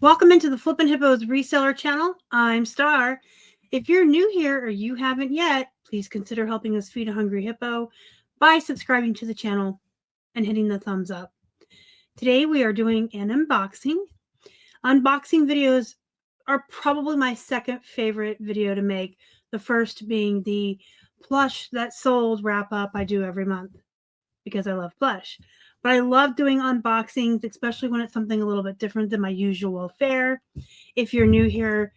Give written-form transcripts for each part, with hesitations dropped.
Welcome into the Flippin' Hippos reseller channel. I'm Star. If you're new here or you haven't yet, please consider helping us feed a hungry hippo by subscribing to the channel and hitting the thumbs up. Today we are doing an unboxing. Unboxing videos are probably my second favorite video to make, the first being the Plush That Sold wrap up I do every month because I love Plush. But I love doing unboxings, especially when it's something a little bit different than my usual fare. If you're new here,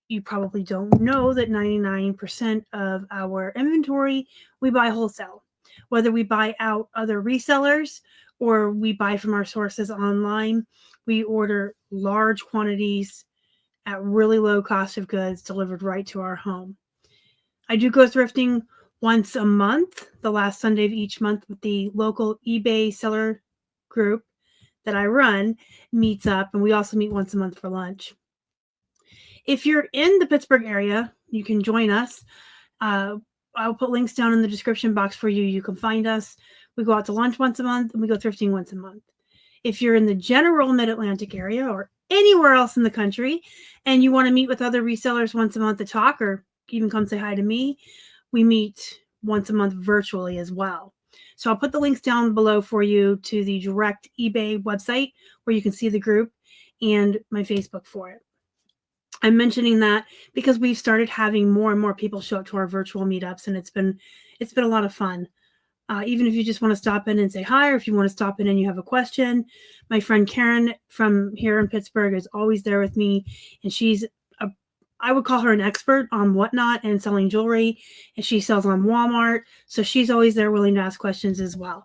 you probably don't know that 99% of our inventory we buy wholesale. Whether we buy out other resellers or we buy from our sources online, we order large quantities at really low cost of goods delivered right to our home. I do go thrifting once a month, the last Sunday of each month, with the local eBay seller group that I run meets up, and we also meet once a month for lunch. If you're in the Pittsburgh area, you can join us. I'll put links down in the description box for you. You can find us. We go out to lunch once a month, and we go thrifting once a month. If you're in the general Mid-Atlantic area or anywhere else in the country, and you want to meet with other resellers once a month to talk or even come say hi to me, we meet once a month virtually as well. So I'll put the links down below for you to the direct eBay website where you can see the group and my Facebook for it. I'm mentioning that because we've started having more and more people show up to our virtual meetups, and it's been a lot of fun. Even if you just want to stop in and say hi, or if you want to stop in and you have a question, my friend Karen from here in Pittsburgh is always there with me, and I would call her an expert on whatnot and selling jewelry, and she sells on Walmart, so she's always there willing to ask questions as well.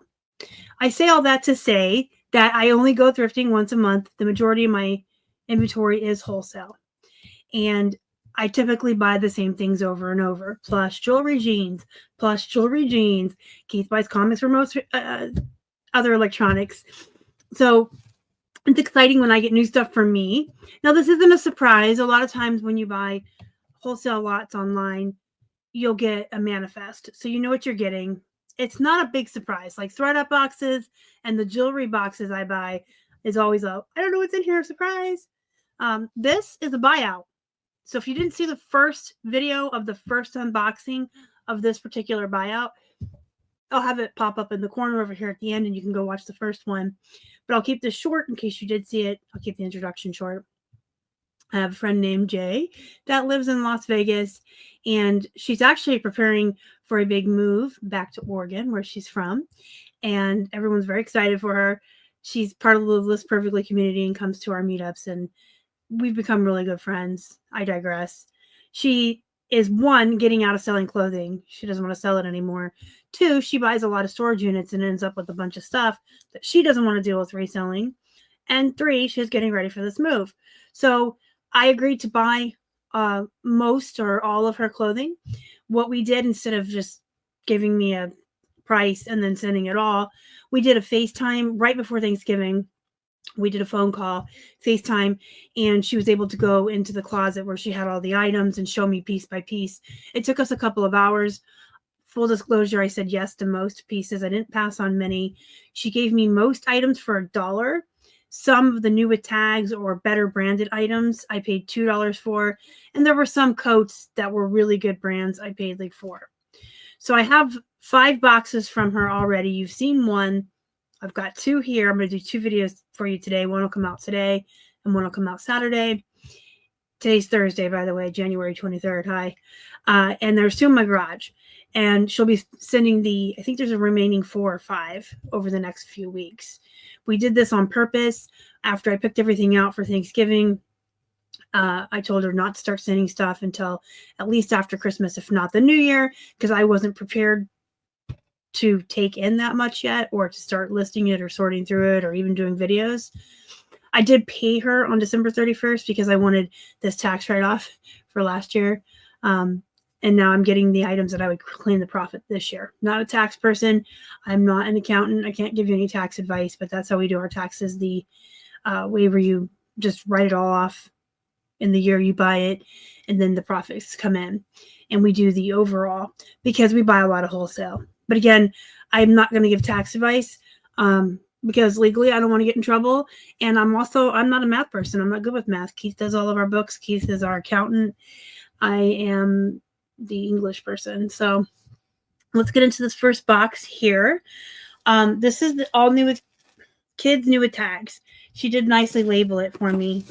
I say all that to say that I only go thrifting once a month. The majority of my inventory is wholesale, and I typically buy the same things over and over. Plush jewelry jeans, Plush jewelry jeans. Keith buys comics for most other electronics. So it's exciting when I get new stuff from me. Now, this isn't a surprise. A lot of times when you buy wholesale lots online, you'll get a manifest. So you know what you're getting. It's not a big surprise. Like thread-up boxes and the jewelry boxes I buy is always I don't know what's in here, surprise. This is a buyout. So if you didn't see the first video of the first unboxing of this particular buyout, I'll have it pop up in the corner over here at the end, and you can go watch the first one. But I'll keep this short in case you did see it. I'll keep the introduction short. I have a friend named Jay that lives in Las Vegas, and she's actually preparing for a big move back to Oregon, where she's from. And everyone's very excited for her. She's part of the List Perfectly community and comes to our meetups, and we've become really good friends. I digress. She is, one, getting out of selling clothing. She doesn't want to sell it anymore. Two, she buys a lot of storage units and ends up with a bunch of stuff that she doesn't want to deal with reselling. And three, she's getting ready for this move. So I agreed to buy most or all of her clothing. What we did, instead of just giving me a price and then sending it all, we did a FaceTime right before Thanksgiving. We did a phone call, FaceTime, and she was able to go into the closet where she had all the items and show me piece by piece. It took us a couple of hours. Full disclosure, I said yes to most pieces. I didn't pass on many. She gave me most items for $1. Some of the new with tags or better branded items I paid $2 for. And there were some coats that were really good brands I paid like $4. So I have 5 boxes from her already. You've seen one. I've got 2 here. I'm going to do 2 videos for you today. One will come out today and one will come out Saturday. Today's Thursday, by the way, January 23rd. Hi. And there's 2 in my garage. And she'll be sending I think there's a remaining 4 or 5 over the next few weeks. We did this on purpose. After I picked everything out for Thanksgiving, I told her not to start sending stuff until at least after Christmas, if not the New Year, because I wasn't prepared to take in that much yet, or to start listing it or sorting through it or even doing videos. I did pay her on December 31st because I wanted this tax write-off for last year. And now I'm getting the items that I would claim the profit this year. Not a tax person. I'm not an accountant. I can't give you any tax advice, but that's how we do our taxes. The way where you just write it all off in the year you buy it, and then the profits come in. And we do the overall because we buy a lot of wholesale. But again, I'm not going to give tax advice. because legally I don't want to get in trouble. And I'm not a math person. I'm not good with math. Keith does all of our books. Keith is our accountant. I am the English person. So let's get into this first box here. This is all new with kids, new with tags. She did nicely label it for me.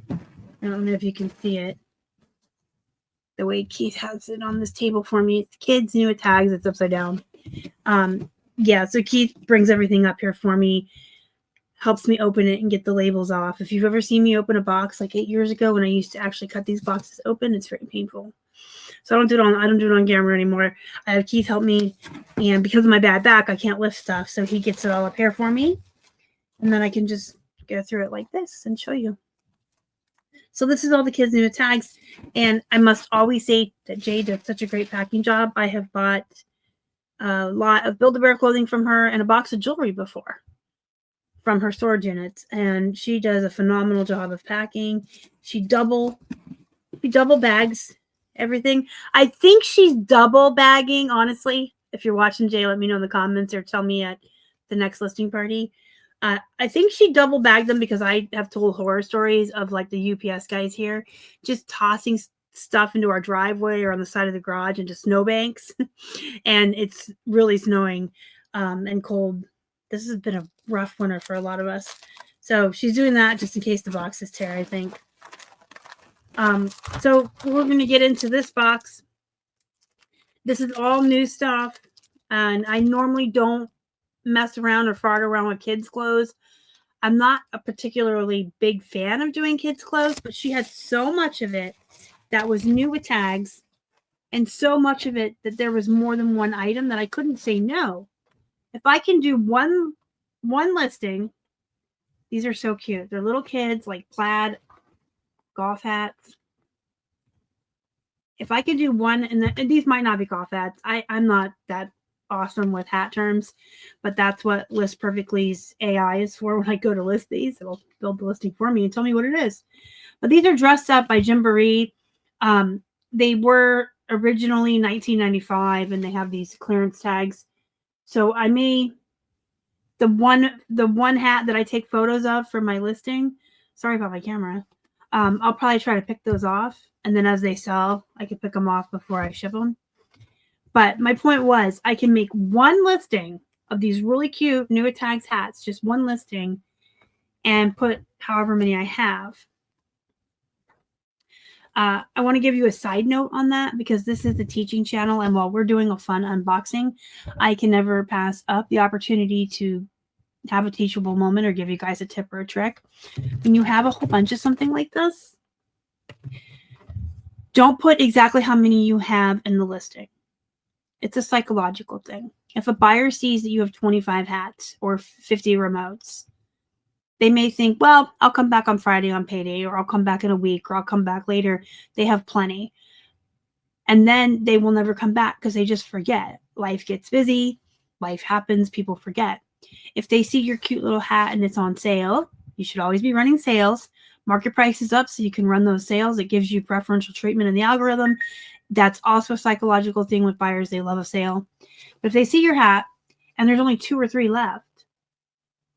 I don't know if you can see it. The way Keith has it on this table for me. It's kids, new with tags. It's upside down. Yeah, so Keith brings everything up here for me, helps me open it and get the labels off. If you've ever seen me open a box like 8 years ago when I used to actually cut these boxes open, it's very painful. So I don't do it on camera anymore. I have Keith help me, and because of my bad back, I can't lift stuff. So he gets it all up here for me, and then I can just go through it like this and show you. So this is all the kids' new tags, and I must always say that Jay did such a great packing job. I have bought a lot of Build-A-Bear clothing from her and a box of jewelry before from her storage units, and she does a phenomenal job of packing. She double bags everything. I think she's double bagging, honestly. If you're watching, Jay, let me know in the comments or tell me at the next listing party. I think she double bagged them because I have told horror stories of like the UPS guys here just tossing stuff into our driveway or on the side of the garage into snowbanks. And it's really snowing and cold. This has been a rough winter for a lot of us. So she's doing that just in case the boxes tear, I think. So we're going to get into this box. This is all new stuff. And I normally don't mess around or fart around with kids' clothes. I'm not a particularly big fan of doing kids' clothes, but she had so much of it that was new with tags and so much of it that there was more than one item that I couldn't say no. If I can do one listing, these are so cute. They're little kids, like plaid golf hats. If I could do one, and these might not be golf hats. I'm not that awesome with hat terms, but that's what List Perfectly's AI is for. When I go to list these, it'll build the listing for me and tell me what it is. But these are dressed up by Gymboree. They were originally $19.95, and they have these clearance tags. So I may the one hat that I take photos of for my listing. Sorry about my camera. I'll probably try to pick those off, and then as they sell, I can pick them off before I ship them. But my point was, I can make one listing of these really cute new tags hats, just one listing, and put however many I have. I want to give you a side note on that because this is the teaching channel, and while we're doing a fun unboxing, I can never pass up the opportunity to have a teachable moment or give you guys a tip or a trick. When you have a whole bunch of something like this, don't put exactly how many you have in the listing. It's a psychological thing. If a buyer sees that you have 25 hats or 50 remotes, they may think, well, I'll come back on Friday on payday, or I'll come back in a week, or I'll come back later. They have plenty. And then they will never come back because they just forget. Life gets busy. Life happens. People forget. If they see your cute little hat and it's on sale, you should always be running sales. Mark your prices up so you can run those sales. It gives you preferential treatment in the algorithm. That's also a psychological thing with buyers. They love a sale. But if they see your hat and there's only 2 or 3 left,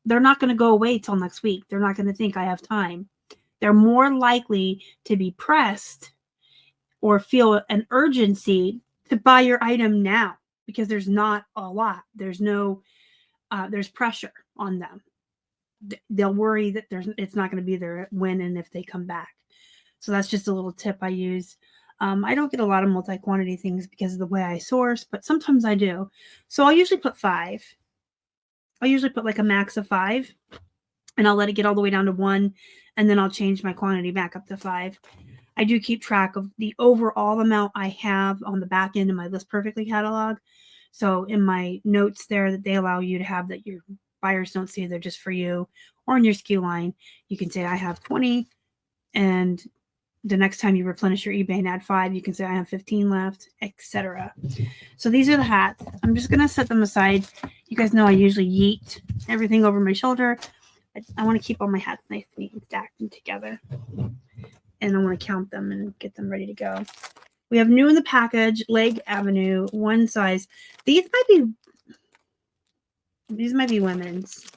they're not going to go away till next week. They're not going to think I have time. They're more likely to be pressed or feel an urgency to buy your item now because there's not a lot. There's pressure on them. They'll worry that it's not going to be there when and if they come back. So that's just a little tip I use. I don't get a lot of multi-quantity things because of the way I source, but sometimes I do. So I'll usually put 5. I'll usually put like a max of 5, and I'll let it get all the way down to 1, and then I'll change my quantity back up to 5. I do keep track of the overall amount I have on the back end of my List Perfectly catalog. So in my notes there that they allow you to have that your buyers don't see, they're just for you, or in your SKU line, you can say I have 20, and the next time you replenish your eBay and add 5, you can say I have 15 left, etc. So these are the hats. I'm just going to set them aside. You guys know I usually yeet everything over my shoulder. I want to keep all my hats nice, neat, and stacked and together. And I want to count them and get them ready to go. We have new in the package, Leg Avenue, one size. These might be women's.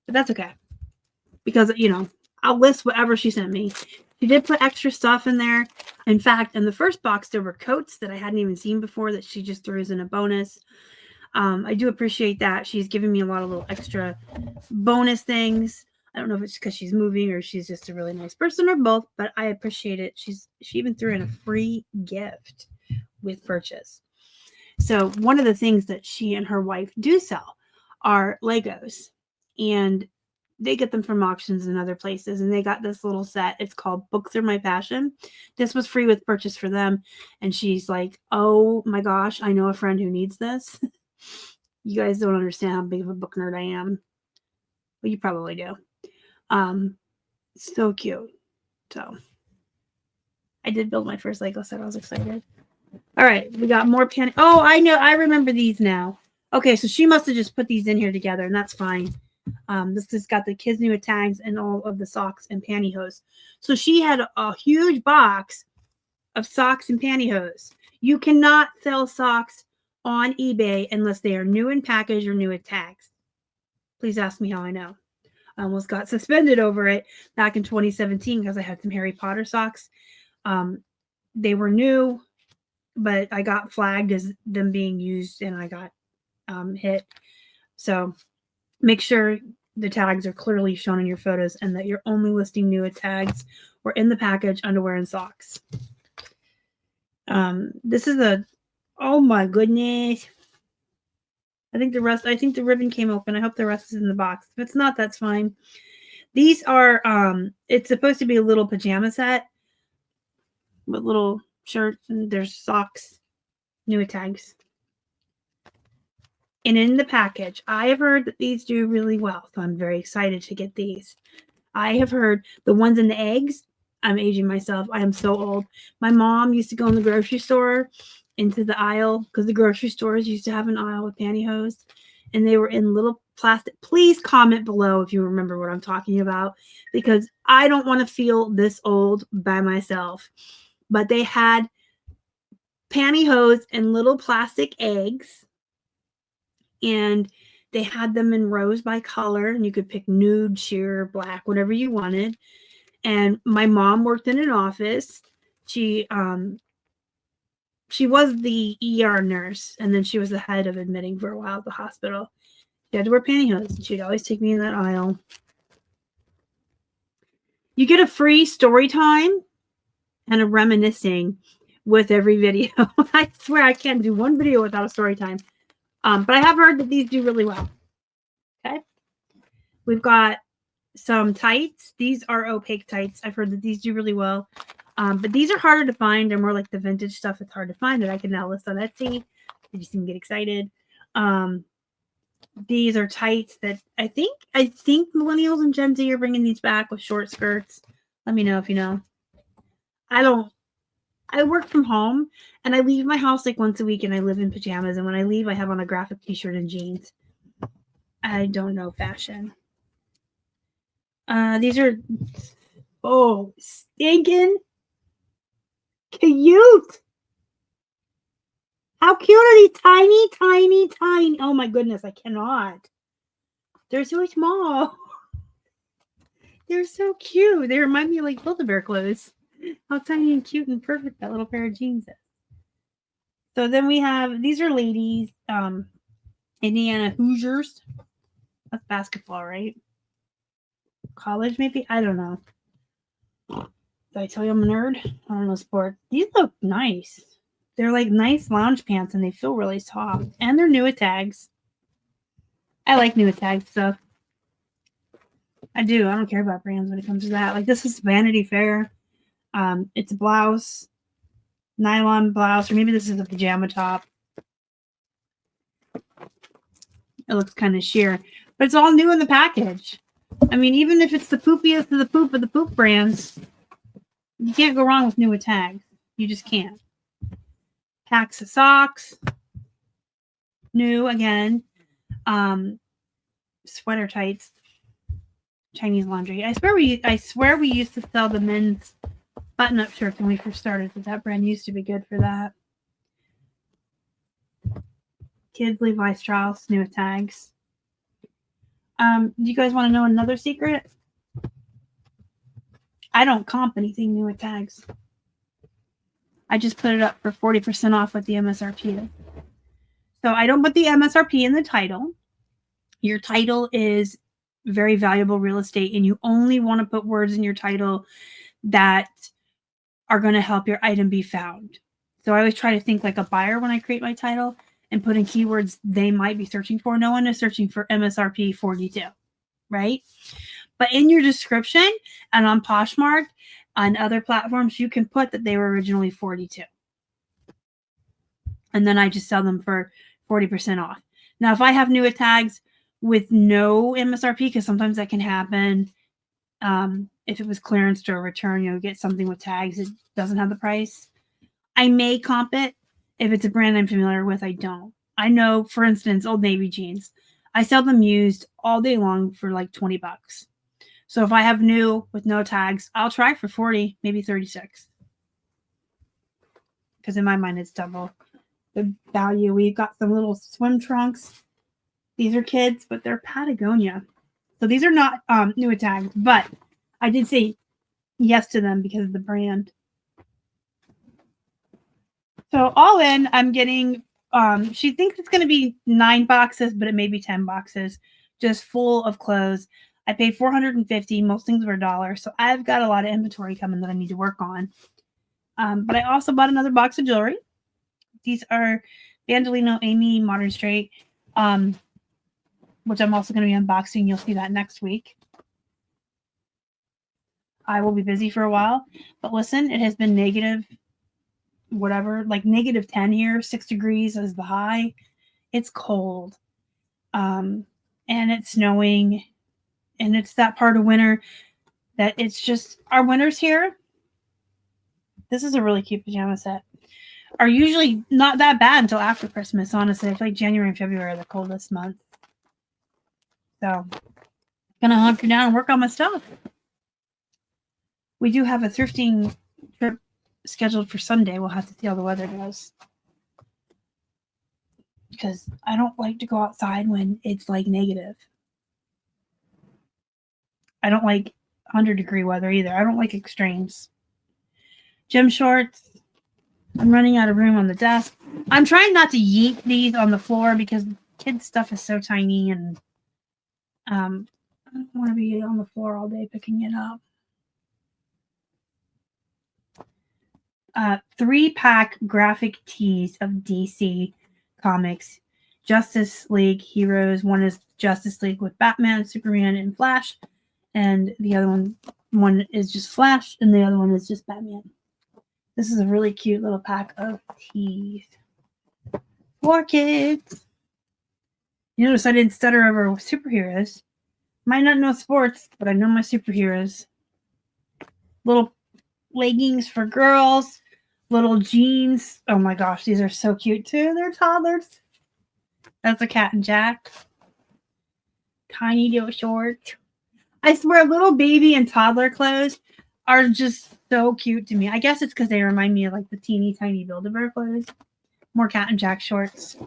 But that's okay. Because, you know, I'll list whatever she sent me. She did put extra stuff in there. In fact, in the first box, there were coats that I hadn't even seen before that she just threw as in a bonus. I do appreciate that. She's giving me a lot of little extra bonus things. I don't know if it's because she's moving or she's just a really nice person or both, but I appreciate it. She even threw in a free gift with purchase. So one of the things that she and her wife do sell are Legos, and they get them from auctions and other places, and they got this little set. It's called Books Are My Passion. This was free with purchase for them, and she's like, oh my gosh, I know a friend who needs this. You guys don't understand how big of a book nerd I am. Well, you probably do. So cute. So I did build my first Lego set. I was excited. All right, we got more panty. Oh, I know. I remember these now. Okay, so she must have just put these in here together, and that's fine. This has got the kids' new tags and all of the socks and pantyhose. So she had a huge box of socks and pantyhose. You cannot sell socks on eBay unless they are new in package or new at tags. Please ask me how I know. I almost got suspended over it back in 2017 because I had some Harry Potter socks. They were new, but I got flagged as them being used and I got hit. So make sure the tags are clearly shown in your photos and that you're only listing new tags or in the package underwear and socks. This is a, oh my goodness. I think the ribbon came open. I hope the rest is in the box. If it's not, that's fine. These are, it's supposed to be a little pajama set with little shirts and there's socks, new tags. And in the package, I have heard that these do really well, so I'm very excited to get these. I have heard the ones in the eggs. I'm aging myself. I am so old. My mom used to go in the grocery store into the aisle because the grocery stores used to have an aisle with pantyhose, and they were in little plastic. Please comment below if you remember what I'm talking about because I don't want to feel this old by myself. But they had pantyhose and little plastic eggs, and they had them in rows by color, and you could pick nude, sheer, black, whatever you wanted. And my mom worked in an office. She was the ER nurse, and then she was the head of admitting for a while at the hospital. She had to wear pantyhose, and she'd always take me in that aisle. You get a free story time and a reminiscing with every video. I swear I can't do one video without a story time. But I have heard that these do really well. Okay. We've got some tights. These are opaque tights. I've heard that these do really well. But these are harder to find. They're more like the vintage stuff. It's hard to find that I can now list on Etsy. I just didn't get excited. These are tights that I think millennials and Gen Z are bringing these back with short skirts. Let me know if you know. I work from home and I leave my house like once a week and I live in pajamas. And when I leave, I have on a graphic t-shirt and jeans. I don't know fashion. These are, stinking cute. How cute are these? Tiny, tiny, tiny. Oh my goodness, I cannot. They're so small. They're so cute. They remind me of like Build-A-Bear clothes. How tiny and cute and perfect that little pair of jeans is. So then we have, these are ladies, Indiana Hoosiers. That's basketball, right? College, maybe? I don't know. Did I tell you I'm a nerd? I don't know sport. These look nice. They're like nice lounge pants and they feel really soft. And they're new at tags. I like new at tag stuff. I do. I don't care about brands when it comes to that. Like this is Vanity Fair. It's a blouse, nylon blouse, or maybe this is a pajama top. It looks kind of sheer, but it's all new in the package. I mean, even if it's the poopiest of the poop brands, you can't go wrong with new at tags. You just can't. Packs of socks, new again. Sweater tights, Chinese laundry. I swear we used to sell the men's button-up shirts when we first started, but that brand used to be good for that. Kids Levi Strauss, new tags. Do you guys want to know another secret? I don't comp anything new with tags. I just put it up for 40% off with the MSRP. So I don't put the MSRP in the title. Your title is very valuable real estate, and you only want to put words in your title that are going to help your item be found. So I always try to think like a buyer when I create my title and put in keywords they might be searching for. No one is searching for MSRP 42, right? But in your description and on Poshmark, on other platforms, you can put that they were originally 42. And then I just sell them for 40% off. Now, if I have newer tags with no MSRP, because sometimes that can happen, if it was clearance or return, you'll get something with tags that doesn't have the price. I may comp it. If it's a brand I'm familiar with, I don't. I know, for instance, Old Navy jeans. I sell them used all day long for like $20. So if I have new with no tags, I'll try for 40, maybe 36. Because in my mind, it's double the value. We've got some little swim trunks. These are kids, but they're Patagonia. So these are not new tags, but I did say yes to them because of the brand. So all in, I'm getting, she thinks it's going to be 9 boxes, but it may be 10 boxes, just full of clothes. I paid $450. Most things were $1. So I've got a lot of inventory coming that I need to work on. But I also bought another box of jewelry. These are Bandolino Amy Modern Straight, which I'm also going to be unboxing. You'll see that next week. I will be busy for a while. But listen, it has been negative, whatever, like negative 10 here. 6 degrees is the high. It's cold. And it's snowing. And it's that part of winter that it's just, our winters here, this is a really cute pajama set, are usually not that bad until after Christmas, honestly. I feel like January and February are the coldest months. So, gonna hunker down and work on my stuff. We do have a thrifting trip scheduled for Sunday. We'll have to see how the weather goes. Because I don't like to go outside when it's like negative. I don't like 100-degree weather either. I don't like extremes. Gym shorts. I'm running out of room on the desk. I'm trying not to yeet these on the floor because kids' stuff is so tiny, and I don't want to be on the floor all day picking it up. 3-pack graphic tees of DC Comics. Justice League heroes. One is Justice League with Batman, Superman, and Flash. And the other one is just Flash, and the other one is just Batman. This is a really cute little pack of tees for kids. You notice I didn't stutter over superheroes. Might not know sports, but I know my superheroes. Little leggings for girls. Little jeans. Oh my gosh, these are so cute too. They're toddlers. That's a Cat and Jack. Tiny little shorts. I swear, little baby and toddler clothes are just so cute to me. I guess it's because they remind me of like the teeny tiny Build-A-Bear clothes. More Cat and Jack shorts.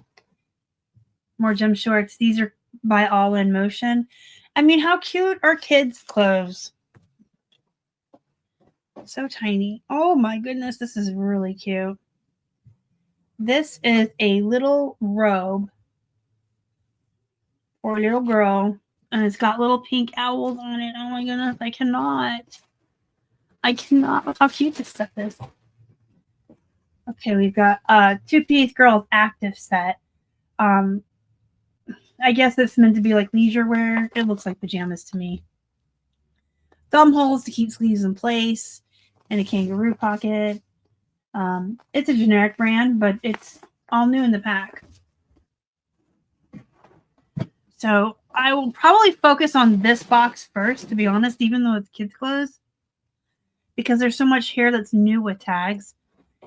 More gym shorts. These are by All in Motion. I mean, how cute are kids' clothes? So tiny. Oh my goodness, this is really cute. This is a little robe for a little girl. And it's got little pink owls on it. Oh my goodness, I cannot. Look how cute this stuff is. Okay, we've got a 2-piece girls active set. I guess it's meant to be like leisure wear. It looks like pajamas to me. Thumb holes to keep sleeves in place. And a kangaroo pocket. It's a generic brand, but it's all new in the pack. So I will probably focus on this box first, to be honest, even though it's kids' clothes, because there's so much here that's new with tags,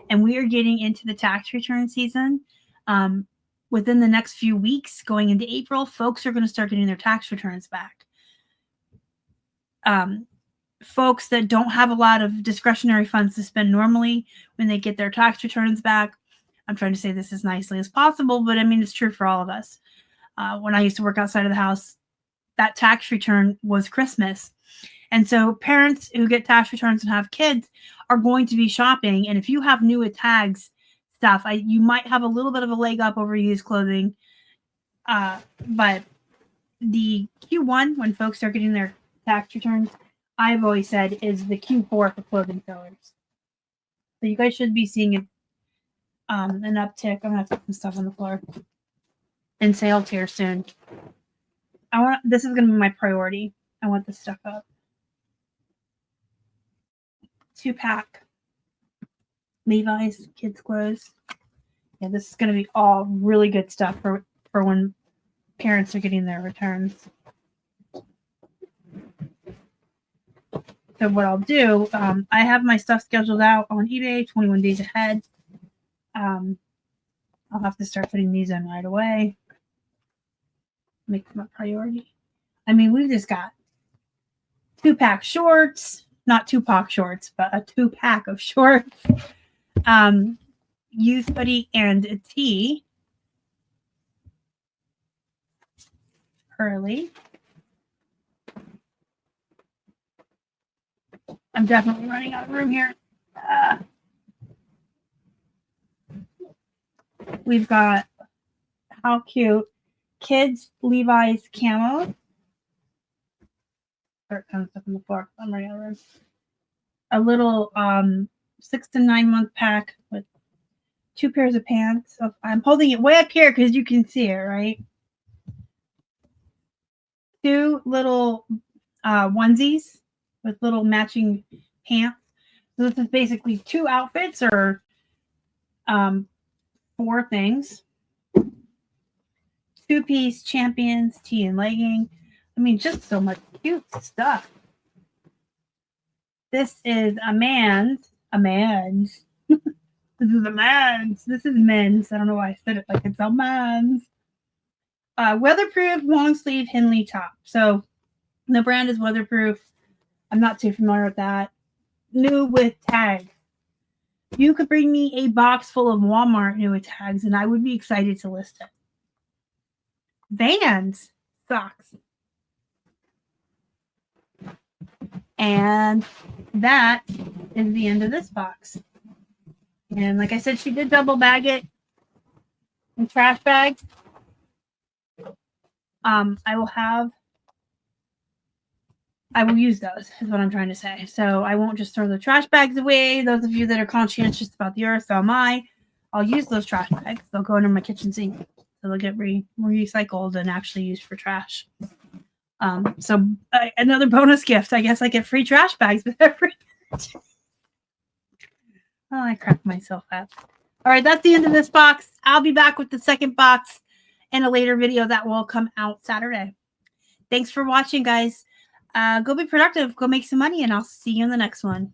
and we are getting into the tax return season. Within the next few weeks, going into April, folks are going to start getting their tax returns back. Folks that don't have a lot of discretionary funds to spend normally when they get their tax returns back, I'm trying to say this as nicely as possible, but I mean, it's true for all of us. When I used to work outside of the house, that tax return was Christmas. And so parents who get tax returns and have kids are going to be shopping. And if you have new with tags stuff, you might have a little bit of a leg up over used clothing. But the Q1, when folks are getting their tax returns, I've always said is the Q4 for clothing sellers. So you guys should be seeing an uptick. I'm gonna have to put some stuff on the floor in sales here soon. This is gonna be my priority. I want this stuff up. 2-pack Levi's kids clothes. Yeah, this is gonna be all really good stuff for when parents are getting their returns. So what I'll do, I have my stuff scheduled out on eBay 21 days ahead. I'll have to start putting these in right away. Make them a priority. I mean, we've just got 2-pack shorts, not 2-pack shorts, but a 2-pack of shorts. Youth hoodie and a tee. Early. I'm definitely running out of room here. We've got, how cute, kids Levi's camo. Start kind of stuff on the floor. I'm running out of room. A little 6 to 9 month pack with 2 pairs of pants. So I'm holding it way up here because you can see it, right? 2 little onesies with little matching pants. So this is basically 2 outfits or 4 things. 2-piece Champions tee and legging. I mean, just so much cute stuff. This is a man's. This is a man's. This is men's. I don't know why I said it like it's a man's. Weatherproof long sleeve Henley top. So the brand is Weatherproof. I'm not too familiar with that. New with tags. You could bring me a box full of Walmart new with tags, and I would be excited to list it. Vans socks. And that is the end of this box. And like I said, she did double bag it in trash bags. I will use those, is what I'm trying to say. So I won't just throw the trash bags away. Those of you that are conscientious about the earth, so am I. I'll use those trash bags. They'll go into my kitchen sink. So they'll get recycled and actually used for trash. So another bonus gift. I guess I get free trash bags with every. Oh, I cracked myself up. All right, that's the end of this box. I'll be back with the second box in a later video that will come out Saturday. Thanks for watching, guys. Go be productive. Go make some money, and I'll see you in the next one.